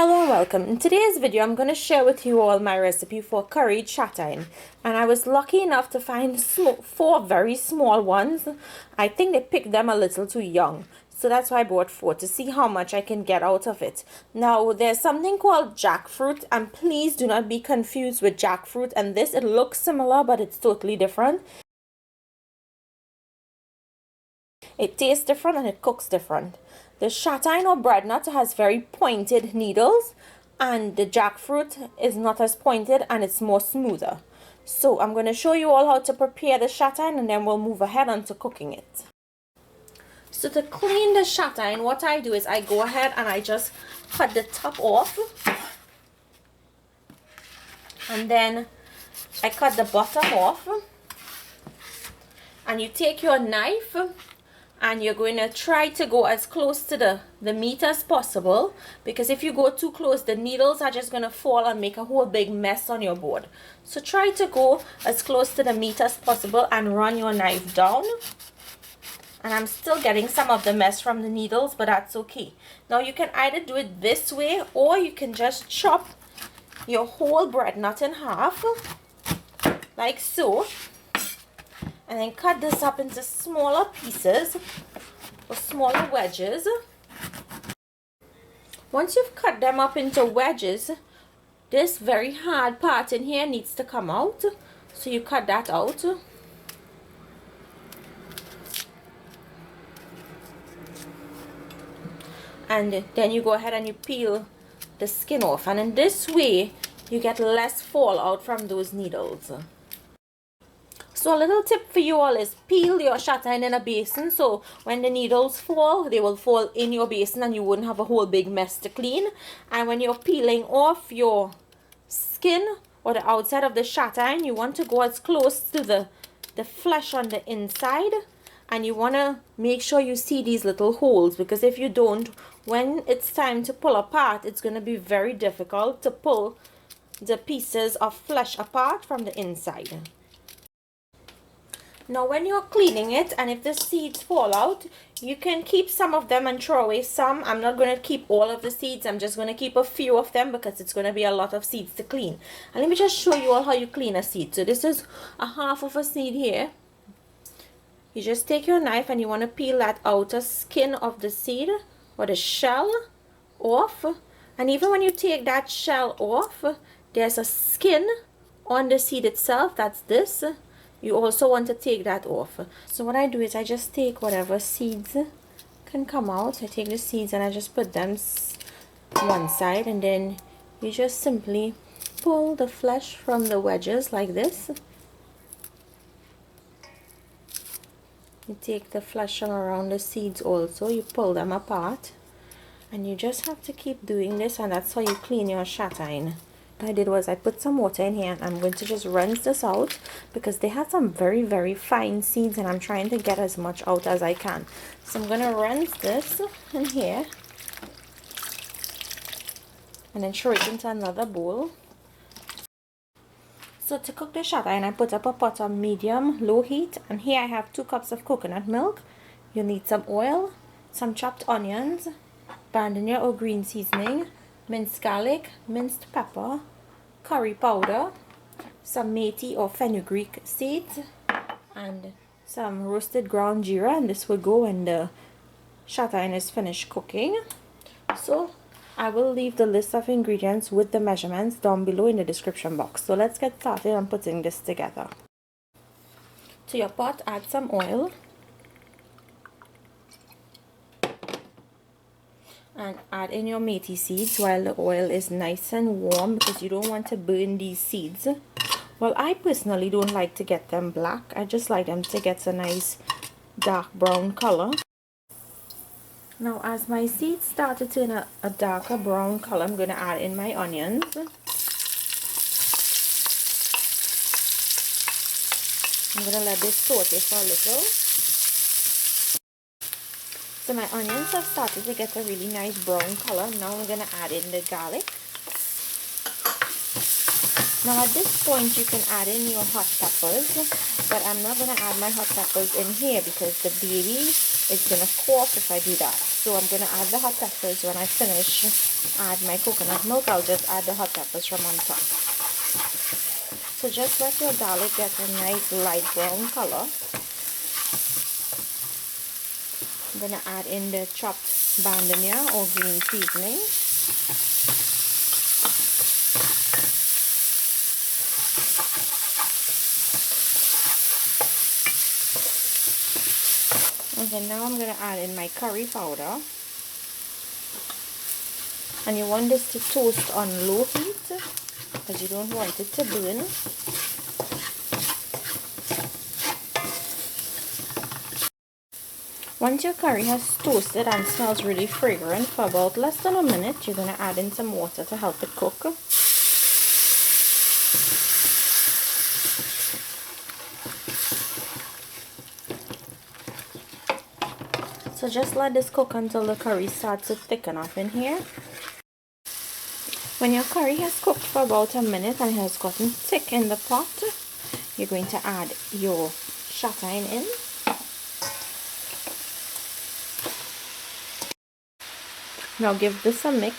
Hello and welcome. In today's video I'm going to share with you all my recipe for curried chatigne, and I was lucky enough to find four very small ones. I think they picked them a little too young, so that's why I bought four to see how much I can get out of it. Now there's something called jackfruit, and please do not be confused with jackfruit and this. It looks similar but it's totally different. It tastes different and it cooks different. The chatigne or bread nut has very pointed needles, and the jackfruit is not as pointed and it's more smoother. So I'm going to show you all how to prepare the chatigne, and then we'll move ahead on to cooking it. So to clean the chatigne, what I do is I go ahead and I just cut the top off, and then I cut the bottom off, and you take your knife and you're going to try to go as close to the meat as possible, because if you go too close, the needles are just going to fall and make a whole big mess on your board. So try to go as close to the meat as possible and run your knife down. And I'm still getting some of the mess from the needles, but that's okay. Now you can either do it this way, or you can just chop your whole bread nut in half, like so. And then cut this up into smaller pieces or smaller wedges. Once you've cut them up into wedges, this very hard part in here needs to come out. So you cut that out. And then you go ahead and you peel the skin off. And in this way, you get less fallout from those needles. So a little tip for you all is peel your chatigne in a basin, so when the needles fall, they will fall in your basin and you wouldn't have a whole big mess to clean. And when you're peeling off your skin or the outside of the chatigne, you want to go as close to the flesh on the inside, and you want to make sure you see these little holes, because if you don't, when it's time to pull apart, it's going to be very difficult to pull the pieces of flesh apart from the inside. Now when you're cleaning it, and if the seeds fall out, you can keep some of them and throw away some. I'm not going to keep all of the seeds. I'm just going to keep a few of them because it's going to be a lot of seeds to clean. And let me just show you all how you clean a seed. So this is a half of a seed here. You just take your knife and you want to peel that outer skin of the seed or the shell off. And even when you take that shell off, there's a skin on the seed itself. That's this. You also want to take that off. So what I do is I just take whatever seeds can come out. I take the seeds and I just put them one side, and then you just simply pull the flesh from the wedges like this. You take the flesh from around the seeds also, you pull them apart, and you just have to keep doing this, and that's how you clean your chatigne. What I did was I put some water in here, and I'm going to just rinse this out because they had some very, very fine seeds, and I'm trying to get as much out as I can. So I'm going to rinse this in here and then throw it into another bowl. So to cook the chatigne, I put up a pot on medium-low heat, and here I have 2 cups of coconut milk. You need some oil, some chopped onions, bandanya or green seasoning, minced garlic, minced pepper, curry powder, some methi or fenugreek seeds, and some roasted ground geera, and this will go when the chatigne is finished cooking. So I will leave the list of ingredients with the measurements down below in the description box. So let's get started on putting this together. To your pot, add some oil. And add in your methi seeds while the oil is nice and warm, because you don't want to burn these seeds. Well, I personally don't like to get them black. I just like them to get a nice dark brown color. Now as my seeds start to turn a darker brown color, I'm going to add in my onions. I'm going to let this saute for a little. So my onions have started to get a really nice brown color. Now I'm going to add in the garlic. Now at this point you can add in your hot peppers, but I'm not going to add my hot peppers in here because the baby is going to cough if I do that. So I'm going to add the hot peppers when I finish. Add my coconut milk. I'll just add the hot peppers from on top. So just let your garlic get a nice light brown color. I'm going to add in the chopped bandanya or green seasoning. And then now I'm going to add in my curry powder. And you want this to toast on low heat because you don't want it to burn. Once your curry has toasted and smells really fragrant for about less than a minute, you're going to add in some water to help it cook. So just let this cook until the curry starts to thicken up in here. When your curry has cooked for about a minute and has gotten thick in the pot, you're going to add your chatigne in. Now give this a mix.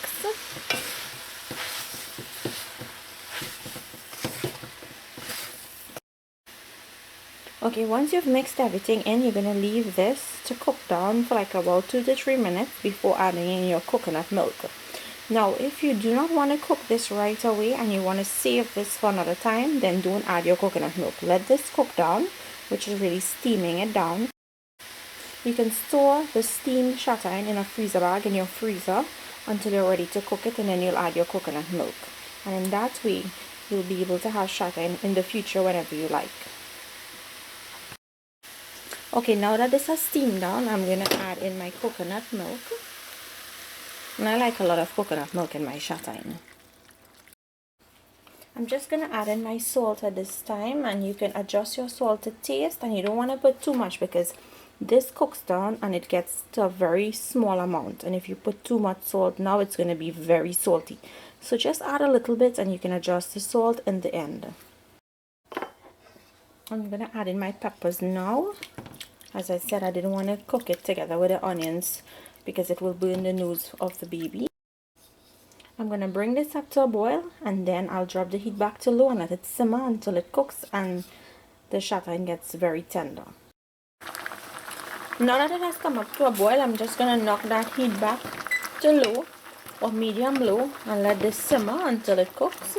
Okay, once you've mixed everything in, you're going to leave this to cook down for like about 2 to 3 minutes before adding in your coconut milk. Now, if you do not want to cook this right away and you want to save this for another time, then don't add your coconut milk. Let this cook down, which is really steaming it down. You can store the steamed chatigne in a freezer bag in your freezer until you're ready to cook it, and then you'll add your coconut milk. And in that way, you'll be able to have chatigne in the future whenever you like. Okay, now that this has steamed down, I'm going to add in my coconut milk. And I like a lot of coconut milk in my chatigne. I'm just going to add in my salt at this time, and you can adjust your salt to taste, and you don't want to put too much because this cooks down and it gets to a very small amount, and if you put too much salt now, it's going to be very salty. So just add a little bit and you can adjust the salt in the end. I'm going to add in my peppers now. As I said, I didn't want to cook it together with the onions because it will burn the nose of the baby. I'm going to bring this up to a boil, and then I'll drop the heat back to low and let it simmer until it cooks and the chatigne gets very tender. Now that it has come up to a boil, I'm just going to knock that heat back to low or medium low and let this simmer until it cooks.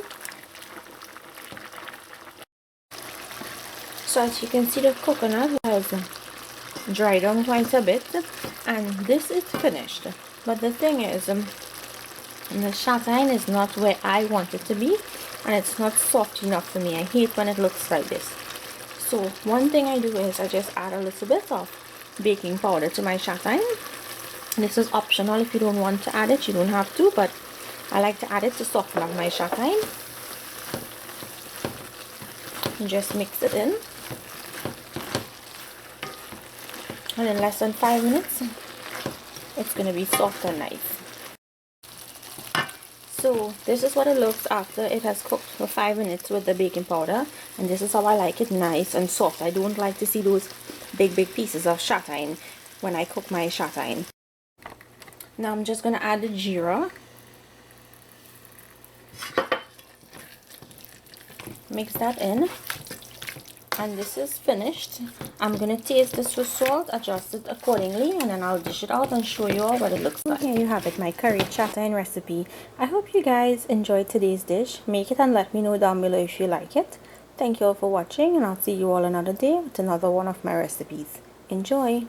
So as you can see, the coconut has dried down quite a bit and this is finished. But the thing is, the chatigne is not where I want it to be, and it's not soft enough for me. I hate when it looks like this. So one thing I do is I just add a little bit of baking powder to my chatigne. This is optional. If you don't want to add it, you don't have to, but I like to add it to soften up my chatigne. And just mix it in. And in less than 5 minutes, it's going to be soft and nice. So this is what it looks after it has cooked for 5 minutes with the baking powder, and this is how I like it, nice and soft. I don't like to see those big pieces of chatigne when I cook my chatigne. Now I'm just going to add the geera. Mix that in. And this is finished. I'm going to taste this for salt, adjust it accordingly, and then I'll dish it out and show you all what it looks like. Here you have it, my curry chatigne recipe. I hope you guys enjoyed today's dish. Make it and let me know down below if you like it. Thank you all for watching, and I'll see you all another day with another one of my recipes. Enjoy!